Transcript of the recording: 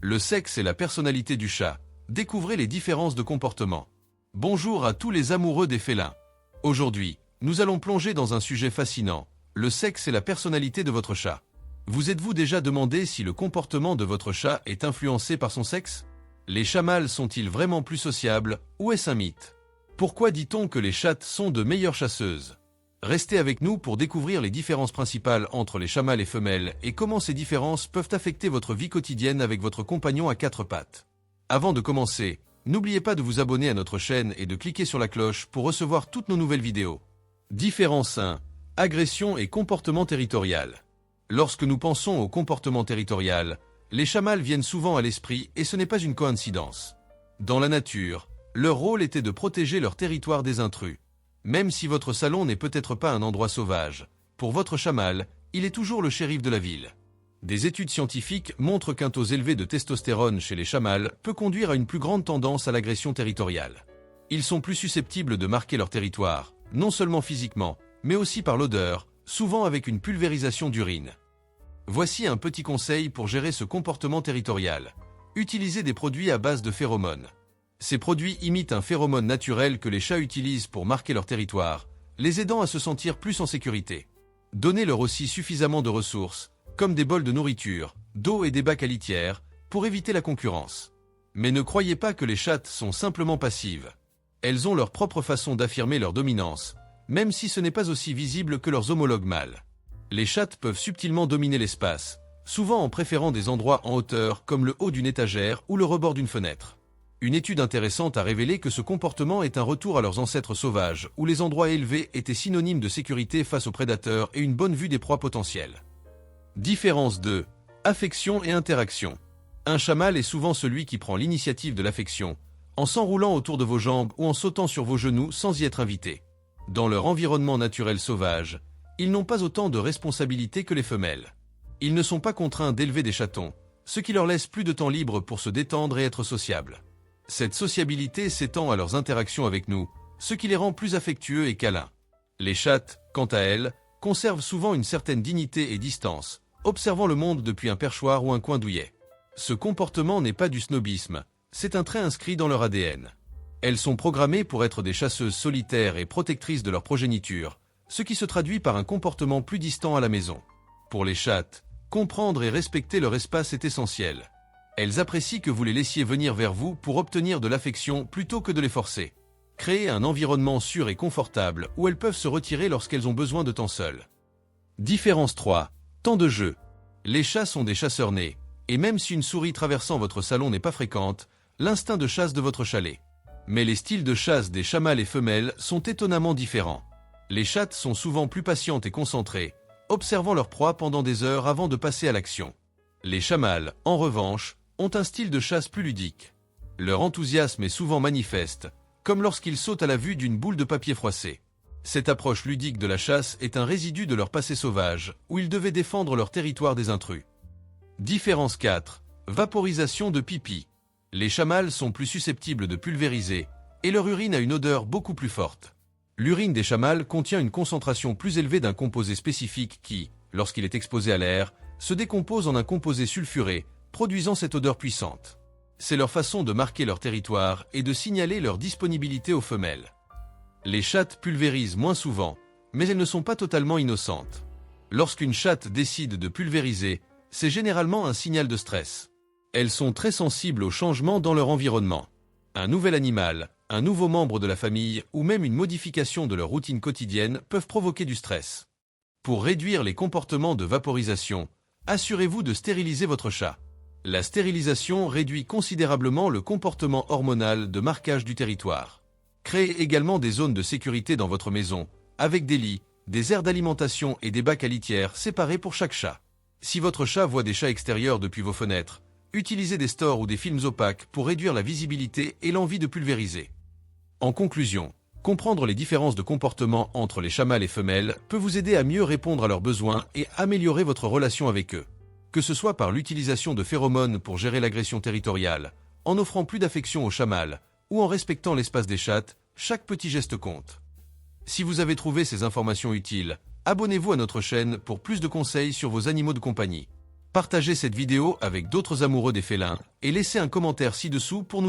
Le sexe et la personnalité du chat. Découvrez les différences de comportement. Bonjour à tous les amoureux des félins. Aujourd'hui, nous allons plonger dans un sujet fascinant, le sexe et la personnalité de votre chat. Vous êtes-vous déjà demandé si le comportement de votre chat est influencé par son sexe? Les chats mâles sont-ils vraiment plus sociables, ou est-ce un mythe? Pourquoi dit-on que les chattes sont de meilleures chasseuses? Restez avec nous pour découvrir les différences principales entre les chats mâles et femelles et comment ces différences peuvent affecter votre vie quotidienne avec votre compagnon à quatre pattes. Avant de commencer, n'oubliez pas de vous abonner à notre chaîne et de cliquer sur la cloche pour recevoir toutes nos nouvelles vidéos. Différence 1. Agression et comportement territorial. Lorsque nous pensons au comportement territorial, les chats mâles viennent souvent à l'esprit et ce n'est pas une coïncidence. Dans la nature, leur rôle était de protéger leur territoire des intrus. Même si votre salon n'est peut-être pas un endroit sauvage, pour votre chat mâle, il est toujours le shérif de la ville. Des études scientifiques montrent qu'un taux élevé de testostérone chez les chats mâles peut conduire à une plus grande tendance à l'agression territoriale. Ils sont plus susceptibles de marquer leur territoire, non seulement physiquement, mais aussi par l'odeur, souvent avec une pulvérisation d'urine. Voici un petit conseil pour gérer ce comportement territorial. Utilisez des produits à base de phéromones. Ces produits imitent un phéromone naturel que les chats utilisent pour marquer leur territoire, les aidant à se sentir plus en sécurité. Donnez-leur aussi suffisamment de ressources, comme des bols de nourriture, d'eau et des bacs à litière, pour éviter la concurrence. Mais ne croyez pas que les chattes sont simplement passives. Elles ont leur propre façon d'affirmer leur dominance, même si ce n'est pas aussi visible que leurs homologues mâles. Les chattes peuvent subtilement dominer l'espace, souvent en préférant des endroits en hauteur comme le haut d'une étagère ou le rebord d'une fenêtre. Une étude intéressante a révélé que ce comportement est un retour à leurs ancêtres sauvages, où les endroits élevés étaient synonymes de sécurité face aux prédateurs et une bonne vue des proies potentielles. Différence 2. Affection et interaction. Un chat mâle est souvent celui qui prend l'initiative de l'affection, en s'enroulant autour de vos jambes ou en sautant sur vos genoux sans y être invité. Dans leur environnement naturel sauvage, ils n'ont pas autant de responsabilités que les femelles. Ils ne sont pas contraints d'élever des chatons, ce qui leur laisse plus de temps libre pour se détendre et être sociables. Cette sociabilité s'étend à leurs interactions avec nous, ce qui les rend plus affectueux et câlins. Les chattes, quant à elles, conservent souvent une certaine dignité et distance, observant le monde depuis un perchoir ou un coin douillet. Ce comportement n'est pas du snobisme, c'est un trait inscrit dans leur ADN. Elles sont programmées pour être des chasseuses solitaires et protectrices de leur progéniture, ce qui se traduit par un comportement plus distant à la maison. Pour les chattes, comprendre et respecter leur espace est essentiel. Elles apprécient que vous les laissiez venir vers vous pour obtenir de l'affection plutôt que de les forcer. Créez un environnement sûr et confortable où elles peuvent se retirer lorsqu'elles ont besoin de temps seules. Différence 3. Temps de jeu. Les chats sont des chasseurs nés, et même si une souris traversant votre salon n'est pas fréquente, l'instinct de chasse de votre chat l'est. Mais les styles de chasse des chats mâles et femelles sont étonnamment différents. Les chattes sont souvent plus patientes et concentrées, observant leur proie pendant des heures avant de passer à l'action. Les chats mâles, en revanche, ont un style de chasse plus ludique. Leur enthousiasme est souvent manifeste, comme lorsqu'ils sautent à la vue d'une boule de papier froissé. Cette approche ludique de la chasse est un résidu de leur passé sauvage, où ils devaient défendre leur territoire des intrus. Différence 4. Vaporisation de pipi. Les chats mâles sont plus susceptibles de pulvériser, et leur urine a une odeur beaucoup plus forte. L'urine des chats mâles contient une concentration plus élevée d'un composé spécifique qui, lorsqu'il est exposé à l'air, se décompose en un composé sulfuré, produisant cette odeur puissante. C'est leur façon de marquer leur territoire et de signaler leur disponibilité aux femelles. Les chattes pulvérisent moins souvent, mais elles ne sont pas totalement innocentes. Lorsqu'une chatte décide de pulvériser, c'est généralement un signal de stress. Elles sont très sensibles aux changements dans leur environnement. Un nouvel animal, un nouveau membre de la famille ou même une modification de leur routine quotidienne peuvent provoquer du stress. Pour réduire les comportements de vaporisation, assurez-vous de stériliser votre chat. La stérilisation réduit considérablement le comportement hormonal de marquage du territoire. Créez également des zones de sécurité dans votre maison, avec des lits, des aires d'alimentation et des bacs à litière séparés pour chaque chat. Si votre chat voit des chats extérieurs depuis vos fenêtres, utilisez des stores ou des films opaques pour réduire la visibilité et l'envie de pulvériser. En conclusion, comprendre les différences de comportement entre les chats mâles et femelles peut vous aider à mieux répondre à leurs besoins et améliorer votre relation avec eux. Que ce soit par l'utilisation de phéromones pour gérer l'agression territoriale, en offrant plus d'affection aux chats mâles, ou en respectant l'espace des chattes, chaque petit geste compte. Si vous avez trouvé ces informations utiles, abonnez-vous à notre chaîne pour plus de conseils sur vos animaux de compagnie. Partagez cette vidéo avec d'autres amoureux des félins et laissez un commentaire ci-dessous pour nous